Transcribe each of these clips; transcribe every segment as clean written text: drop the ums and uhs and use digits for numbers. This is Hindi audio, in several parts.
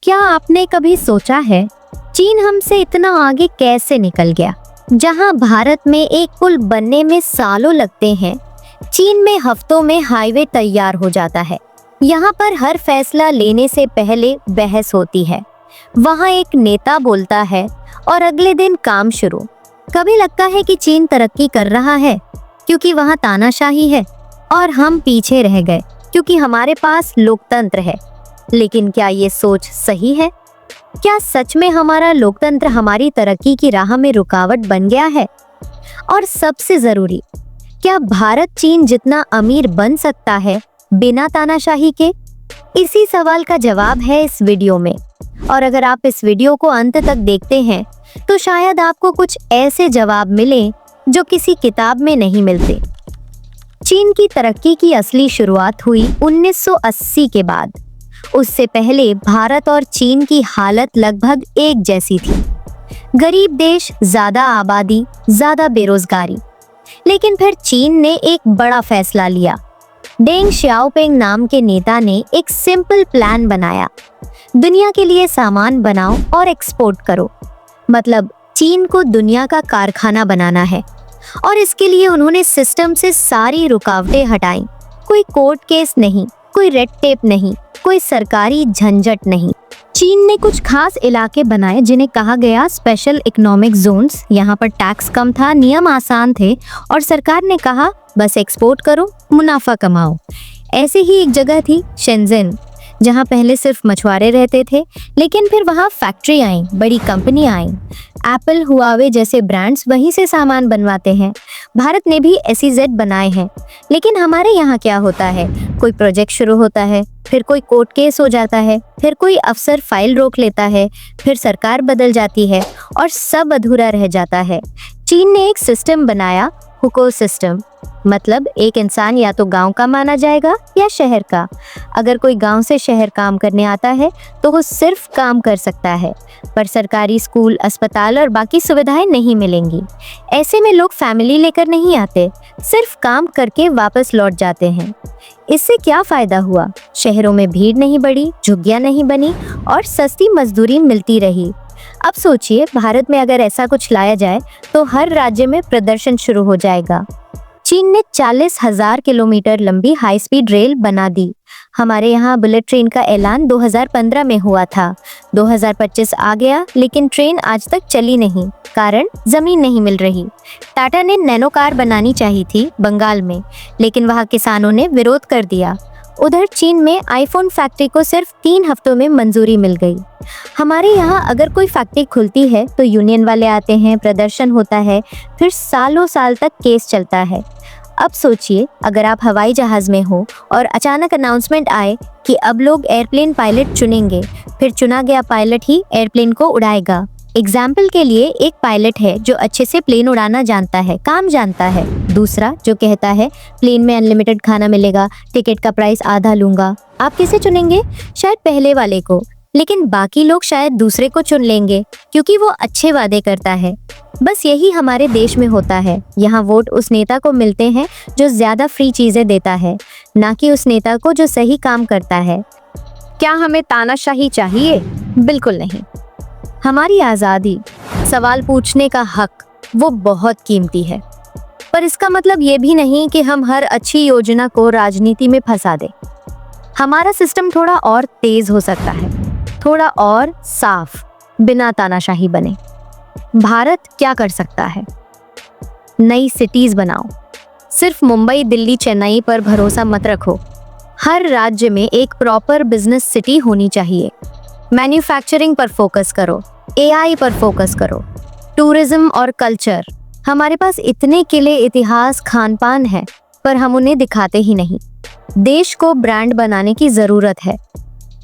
क्या आपने कभी सोचा है चीन हमसे इतना आगे कैसे निकल गया? जहां भारत में एक पुल बनने में सालों लगते हैं, चीन में हफ्तों में हाईवे तैयार हो जाता है। यहाँ पर हर फैसला लेने से पहले बहस होती है। वहाँ एक नेता बोलता है और अगले दिन काम शुरू। कभी लगता है कि चीन तरक्की कर रहा है क्योंकि वहाँ तानाशाही है और हम पीछे रह गए क्योंकि हमारे पास लोकतंत्र है। लेकिन क्या ये सोच सही है? क्या सच में हमारा लोकतंत्र हमारी तरक्की की राह में रुकावट बन गया है? और सबसे जरूरी, क्या भारत चीन जितना अमीर बन सकता है बिना तानाशाही के? इसी सवाल का जवाब है इस वीडियो में। और अगर आप इस वीडियो को अंत तक देखते हैं तो शायद आपको कुछ ऐसे जवाब मिले जो किसी किताब में नहीं मिलते। चीन की तरक्की की असली शुरुआत हुई 1980 के बाद। उससे पहले भारत और चीन की हालत लगभग एक जैसी थी। गरीब देश, ज्यादा आबादी, ज्यादा बेरोजगारी। लेकिन फिर चीन ने एक बड़ा फैसला लिया। डेंग श्याओपिंग नाम के नेता ने एक सिंपल प्लान बनाया। दुनिया के लिए सामान बनाओ और एक्सपोर्ट करो। मतलब चीन को दुनिया का कारखाना बनाना है। और इसके लिए उन्होंने सिस्टम से सारी रुकावटें हटाई। कोई कोर्ट केस नहीं, कोई रेड टेप नहीं, कोई सरकारी झंझट नहीं। चीन ने कुछ खास इलाके बनाए जिन्हें कहा गया स्पेशल इकोनॉमिक जोन्स। यहाँ पर टैक्स कम था, नियम आसान थे और सरकार ने कहा बस एक्सपोर्ट करो, मुनाफा कमाओ। ऐसे ही एक जगह थी शेंजन, जहाँ पहले सिर्फ मछुआरे रहते थे, लेकिन फिर वहाँ फैक्ट्री आई, बड़ी कंपनी आई। एप्पल, हुआवे जैसे ब्रांड्स वहीं से सामान बनवाते हैं। भारत ने भी SEZ बनाए हैं। लेकिन हमारे यहाँ क्या होता है, कोई प्रोजेक्ट शुरू होता है, फिर कोई कोर्ट केस हो जाता है, फिर कोई अफसर फाइल रोक लेता है, फिर सरकार बदल जाती है और सब अधूरा रह जाता है। चीन ने एक सिस्टम बनाया, हुको सिस्टम। मतलब एक इंसान या तो गांव का माना जाएगा या शहर का। अगर कोई गांव से शहर काम करने आता है तो वो सिर्फ काम कर सकता है, पर सरकारी स्कूल, अस्पताल और बाकी सुविधाएं नहीं मिलेंगी। ऐसे में लोग फैमिली लेकर नहीं आते, सिर्फ काम करके वापस लौट जाते हैं। इससे क्या फायदा हुआ? शहरों में भीड़ नहीं बढ़ी, झुग्गियां नहीं बनी और सस्ती मजदूरी मिलती रही। अब सोचिए, भारत में अगर ऐसा कुछ लाया जाए तो हर राज्य में प्रदर्शन शुरू हो जाएगा। चीन ने 40,000 किलोमीटर लंबी हाई स्पीड रेल बना दी। हमारे यहाँ बुलेट ट्रेन का ऐलान 2015 में हुआ था। 2025 आ गया लेकिन ट्रेन आज तक चली नहीं, कारण जमीन नहीं मिल रही। टाटा ने नैनो कार बनानी चाहिए थी बंगाल में, लेकिन वहाँ किसानों ने विरोध कर दिया। उधर चीन में आईफोन फैक्ट्री को सिर्फ 3 हफ्तों में मंजूरी मिल गई। हमारे यहाँ अगर कोई फैक्ट्री खुलती है तो यूनियन वाले आते हैं, प्रदर्शन होता है, फिर सालों साल तक केस चलता है। अब सोचिए, अगर आप हवाई जहाज में हो और अचानक अनाउंसमेंट आए कि अब लोग एयरप्लेन पायलट चुनेंगे, फिर चुना गया पायलट ही एयरप्लेन को उड़ाएगा। एग्जाम्पल के लिए, एक पायलट है जो अच्छे से प्लेन उड़ाना जानता है, काम जानता है। दूसरा जो कहता है प्लेन में अनलिमिटेड खाना मिलेगा, टिकट का प्राइस आधा लूंगा। आप किसे चुनेंगे? शायद पहले वाले को, लेकिन बाकी लोग शायद दूसरे को चुन लेंगे क्योंकि वो अच्छे वादे करता है। बस यही हमारे देश में होता है। यहाँ वोट उस नेता को मिलते हैं जो ज्यादा फ्री चीजें देता है, ना कि उस नेता को जो सही काम करता है। क्या हमें तानाशाही चाहिए? बिल्कुल नहीं। हमारी आज़ादी, सवाल पूछने का हक, वो बहुत कीमती है। पर इसका मतलब ये भी नहीं कि हम हर अच्छी योजना को राजनीति में फंसा दें। हमारा सिस्टम थोड़ा और तेज हो सकता है, थोड़ा और साफ, बिना तानाशाही बने। भारत क्या कर सकता है? नई सिटीज बनाओ। सिर्फ मुंबई, दिल्ली, चेन्नई पर भरोसा मत रखो। हर राज्य में एक प्रॉपर बिजनेस सिटी होनी चाहिए। मैन्युफैक्चरिंग पर फोकस करो, AI पर फोकस करो, टूरिज्म और कल्चर। हमारे पास इतने किले, इतिहास, खान पान है, पर हम उन्हें दिखाते ही नहीं। देश को ब्रांड बनाने की जरूरत है,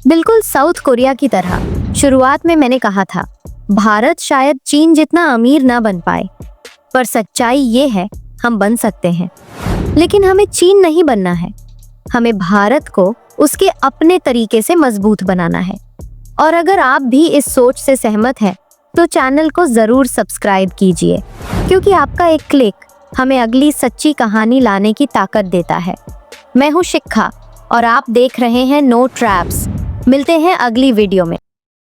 बिल्कुल साउथ कोरिया की तरह। शुरुआत में मैंने कहा था, भारत शायद चीन जितना अमीर ना बन पाए, पर सच्चाई ये है हम बन सकते हैं। लेकिन हमें चीन नहीं बनना है, हमें भारत को उसके अपने तरीके से मजबूत बनाना है। और अगर आप भी इस सोच से सहमत हैं तो चैनल को जरूर सब्सक्राइब कीजिए, क्योंकि आपका एक क्लिक हमें अगली सच्ची कहानी लाने की ताकत देता है। मैं हूँ शिखा और आप देख रहे हैं नो ट्रैप्स। मिलते हैं अगली वीडियो में।